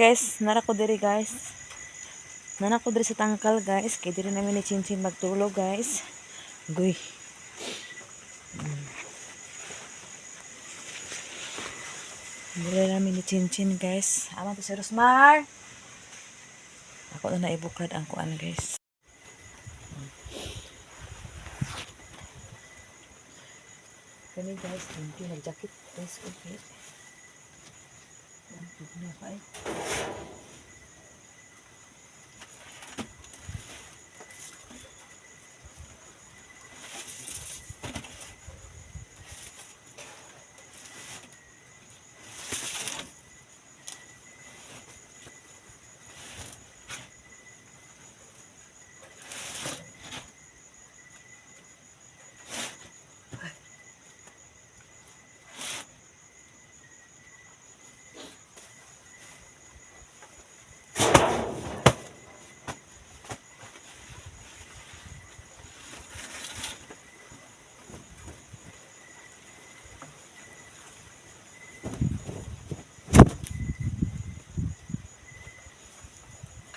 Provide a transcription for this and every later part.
guys, nara ko diri guys. Nana ko diri sa tangkal guys, kay diri namin ni Chinchin magtulog guys. Guy. Diri namin ni Chinchin guys. Amo to si Rosmar. Ako na naibukad ang kuan guys. Kani guys, hindi nag-jacket guys. Okay. Na pa eh.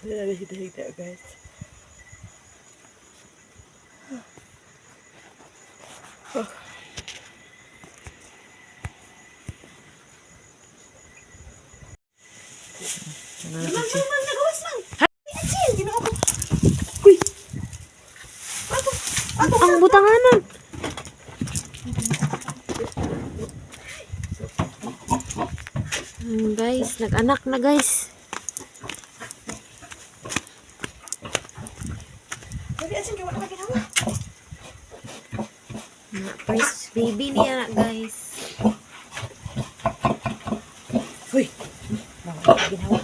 Ada hita-hita guys. Ang butanganan. Guys, nag-anak na guys. First baby niya guys. Uy. Ginawa.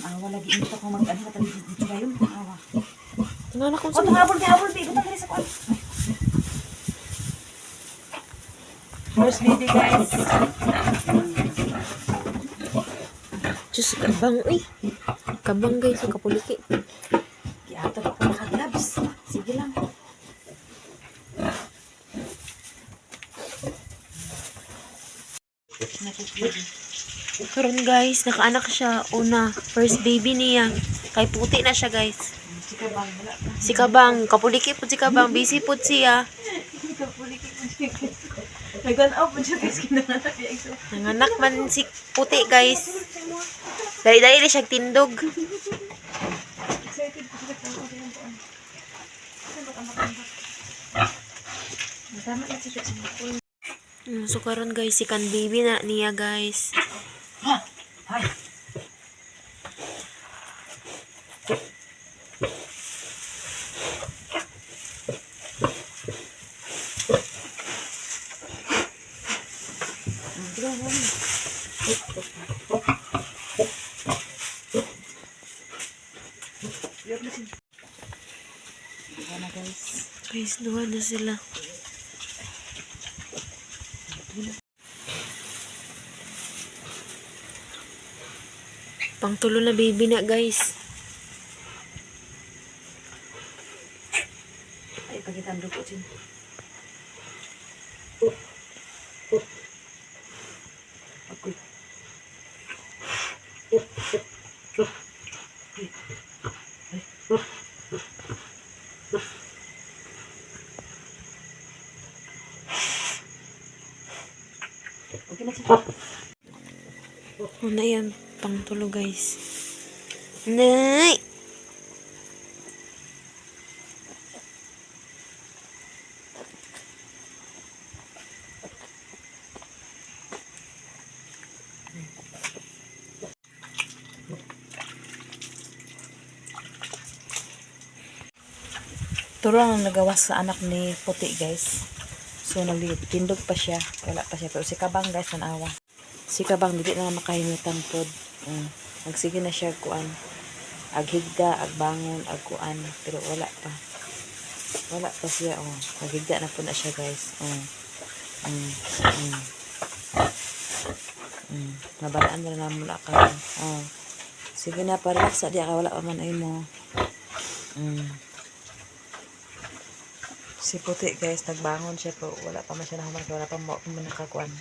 Awa lagi ito kung mag-ano ka dito ngayon. Awa. Tingnan ako sa habol bi. Butang diri sa kuan. First baby guys. Diyos, kabang eh. Kabang guys, yung kapuliki. Kiatot ako naka-gloves. Sige lang. Karon guys, nakaanak siya. Una, first baby niya. Kay puti na siya guys. Si Kabang, kapuliki po si Kabang. Busy po siya. Kapuliki po siya. Nag-on-off po siya guys. Nanganak man si puti guys. Dali-dali siya tindog. So karon guys, si kan baby na niya guys. Hi. Guys, duha na sila. Pangtulo na baby na guys. Ay, pagkita ang dugo din. Okay. Oh, na yan. Pangtulo guys. Nay! Turang ang nagawas sa anak ni puti guys. So nagtindog pa siya. Wala pa siya. Pero si Kabang guys, nanawa. Si Kabang hindi na makahinutang pod. Nagsige na siya kuan. Aghigda, agbangon, agkuan. Pero wala pa. Wala pa siya. Naghigda na po na siya guys. Nabalaan na naman mula ka. Sige na, parelax sa diya ka, wala pa man ay mo. Si Puti guys, nagbangon siya po. Wala pa man siya nahuman, wala pa mo nakakuan.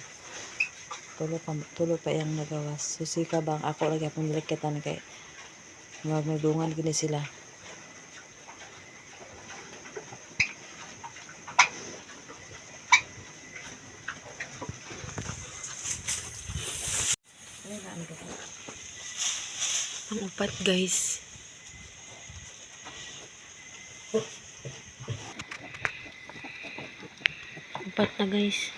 Tulo pa yung nagawas. So si Kabang, ako lagi akong nilikitan kay magdungan gini sila. Ang upat guys. Upat na guys.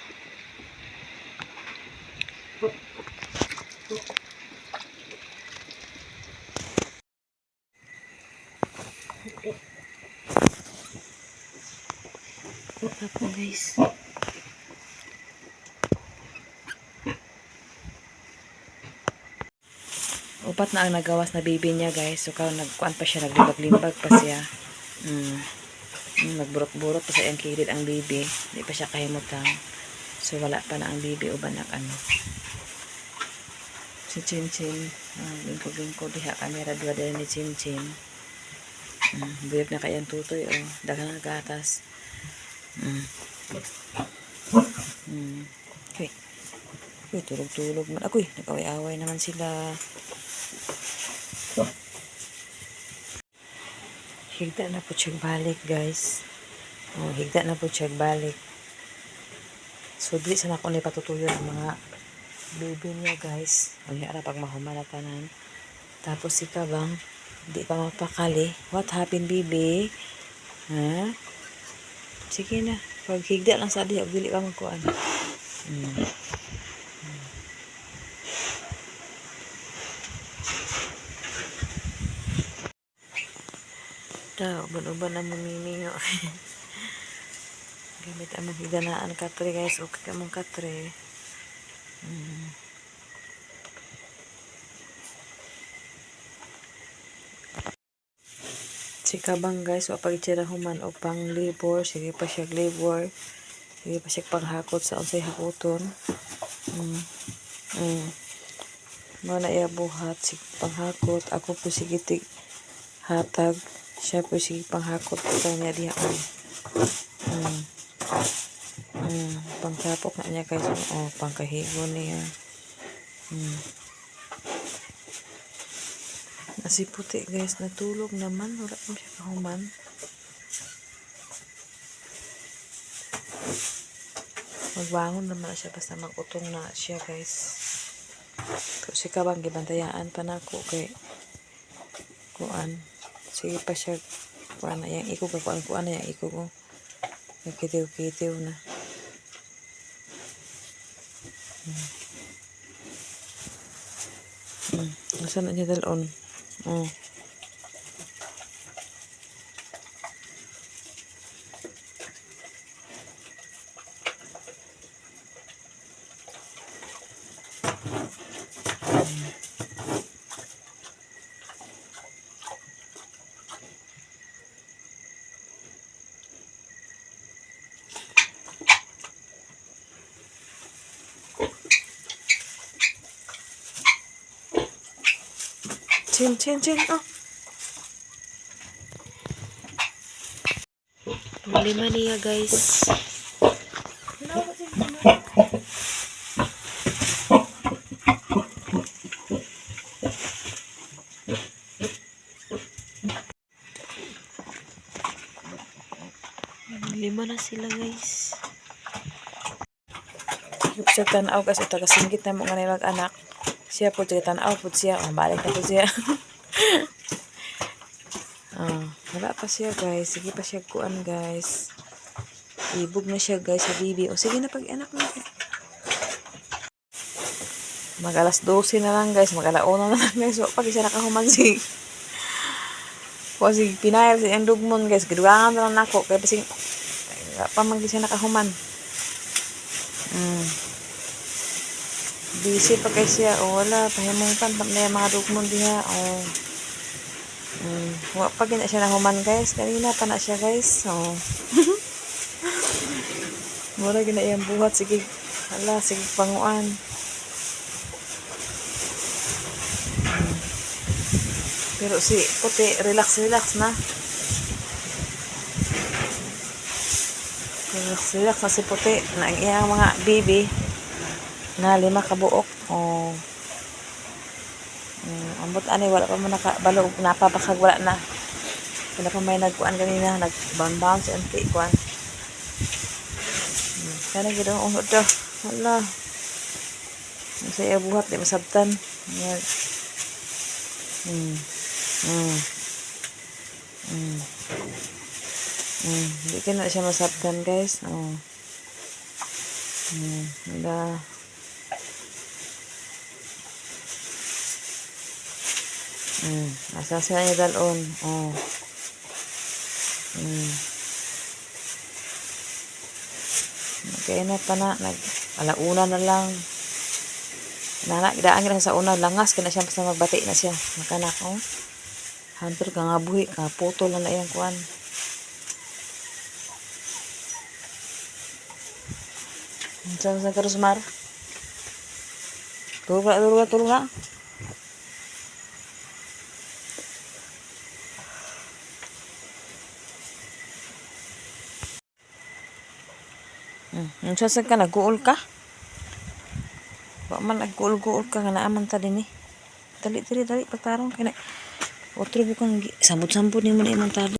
Upat na guys. Upat na ang nagawas na baby niya guys. So nagkuan pa siya, naglimbag-limbag pa siya. Nagburot-burot pa sa iyang kilid ang baby. Hindi pa siya kahimutang. So wala pa na ang baby uban na ano. Si Chin Chin, lingkod-lingkod diha kamera dua din ni Chin Chin. Buyog na kayang tutoy oh. Daghang gatas. Okay. Uy, tulog-tulog man. Ako'y, nag-away-away naman sila. Higda na po siya balik, guys. Oh, higda na po siya balik. So, di sana ako patutuyo ang mga baby niya, guys. Ang hara pag mahumalatanan. Tapos si Kabang, di pa mapakali. What happened, baby? Ha? Sige na. Pag higda lang sa diya, dili pa magkuhan. Uban-uban na mumimingo. Gamit ang maghiganaan katre guys. Okay ka mong katre. Si Kabang guys, wapag human o pang labor. Sige pa siya labor. Sige pa siya panghakot sa unsay hakuton. Mga na iya buhat. Sige panghakot. Ako po sige tig hatag. Siya po sige panghakot po kanya diha. Pangkapok na niya guys. Pangkahigo niya. Si Puti guys, natulog naman. Wala pa siya kahuman. Magbangon naman siya basta magutong na siya guys. Pero si Kabang gibantayaan pa na ako kay kuan. Sige pa siya kuan na yang iko kuan na yang iko ko. Nakitiw-kitiw na. Nasaan na niya dalon? Chin. Oh. Lima niya guys. Lima na sila guys. Siya tanaw kasi taga-singgit na mga nilag anak. Siya po tanaw po siya. Balik na po siya. Wala pa siya guys. Sige pa siya kuan guys. Ibog na siya guys sa bibi. O sige na pag anak na. Mag alas 12 na lang guys. Mag alauna na lang guys. Pag siya nakahumansig. Kasi pinayal siya yung dugmon guys. Gidugangan na lang ako. Kaya pasing pamag siya nakahuman. Busy pa kay siya. Wala. Pahimuntan na yung mga dugmon diha. Pag na siya nahuman guys. Kanina pa na siya guys. Wala gina iyang buhat. Sige. Hala. Sige panguan. Pero si puti, relax na. Relax na si puti. Na ang iyang mga baby na 5 kabuok. Oh. Ambot ani wala pa man nakabalog napabakag wala na. Wala pa may nagkuan kanina, nag-bounce anti kuan. Kana gid ang unod daw. Hala. Masaya buhat di masabtan. Yan. Hindi ka na siya masabtan guys. Oh. Hala. Asa siya niya dalon. Oh. Kaya na pa na, alauna na lang. Daan ka sa una, langas ka na siya, basta magbati na siya. Makanak, oh. Hunter ka nga buhi, ka puto lang na iyang kuan. Saan ka Rosmar? Tulog na. Saan ka, nag-uol ka? Ba man nag-uol ka, nga naaman ta din eh. Dali, pagtarong ka na. Otro bukang sambut-sambut ni mo na imong tali.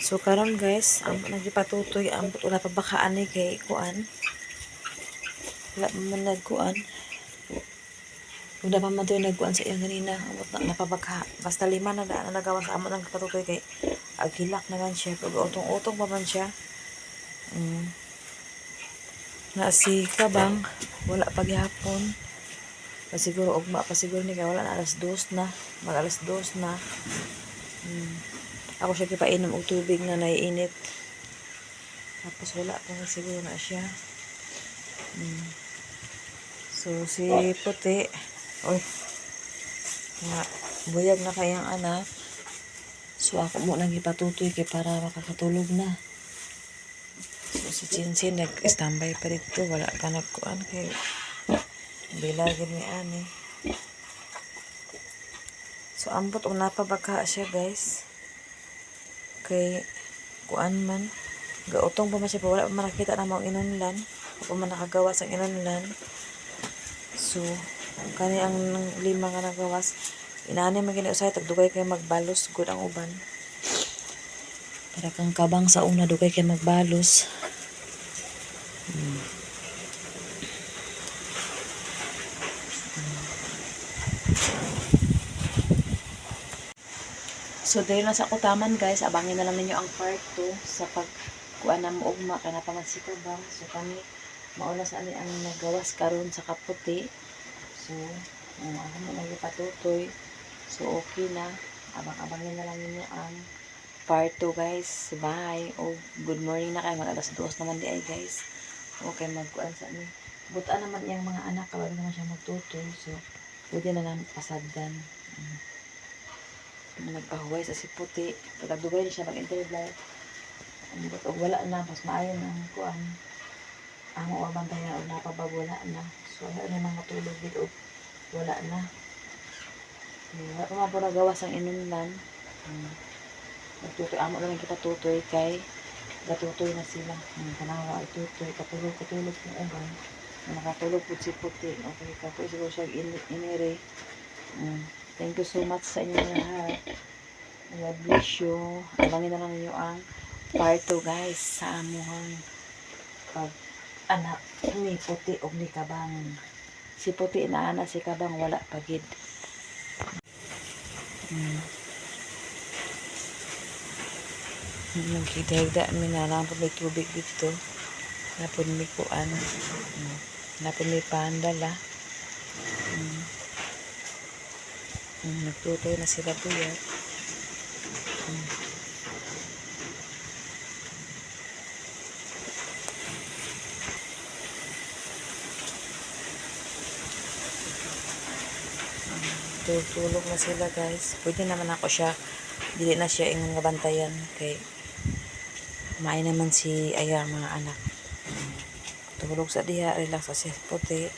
So karon guys, ambot nagipatutoy, ambot wala pa bakaan ni kay kuan. Wala pa man nagkuan. Wala pa man to nagkuan sa iyang ganina, ambot na napabagha. Basta 5 na daan na nagawa sa ambot ng patutoy kay aghilak naman siya, pag utong-utong pa man siya. Na si Kabang wala pa gihapon. Pasiguro ugma pa siguro ni kay wala na alas 2 na, mag alas 2 na. Ako siya kipainom og tubig na naiinit. Tapos wala pa nga siguro na siya. So si puti, oy, nga buyag na kayang anak. So ako mo nang ipatutoy kay para makakatulog na. So si Chinsin nag-standby pa dito, wala pa nagkuan kay bilagin ni ani. So ambot og napabagha siya guys. Kay kuan man gautong pa man siya, wala pa man nakita na mong inunlan, wala pa man nakagawa sa inunlan. So kani ang 5 nga nagawas, inani man gini usay tagdugay kay magbalos gud ang uban. Para kang Kabang sa una dugay kay magbalos. So dahil na sa kutaman guys, abangin na lang ninyo ang part 2 sa pagkuan na mo ugma kana pa man si Kabang. So kami mauna sa ani ang nagawas karon sa kaputi. So ako mo nagipatutoy. So okay na, abangin na lang ninyo ang part 2 guys. Bye. Good morning na kayo, mag alas 2 naman di ay guys. Okay, magkuan sa ani. Buta naman iyang mga anak, kawag naman siya magtutoy. So pwede na lang pasagdan. Nagpahuway sa si puti, pagdugay na siya mag-interview. Og wala na, mas maayo ng kuan. Amo abantayan og napabawala na. So ano na mga tulog dito, wala na. Wala pa man po nagawas ang inunlan. Nagtutoy, amo na lang kita tutoy kay gatutoy na sila. Tanawa ay tutoy, katulog ng uban. Nakatulog po si puti. Okay, kapoy siguro siya inire. Thank you so much sa inyong lahat. God bless you. Abangin na lang ninyo ang part 2 guys sa amuhang pag-anak ni puti o ni Kabang. Si puti na ana, si Kabang wala pagid. Nagkidagda mi na lang po may tubig dito. Napon mi kuan. Napon mi pandala. Nagtutoy na sila tuya. Tulog na sila guys. Pwede naman ako siya, dili na siya ingon nga bantayan kay kumain naman si aya mga anak. Tulog sa diha, relax sa siya puti.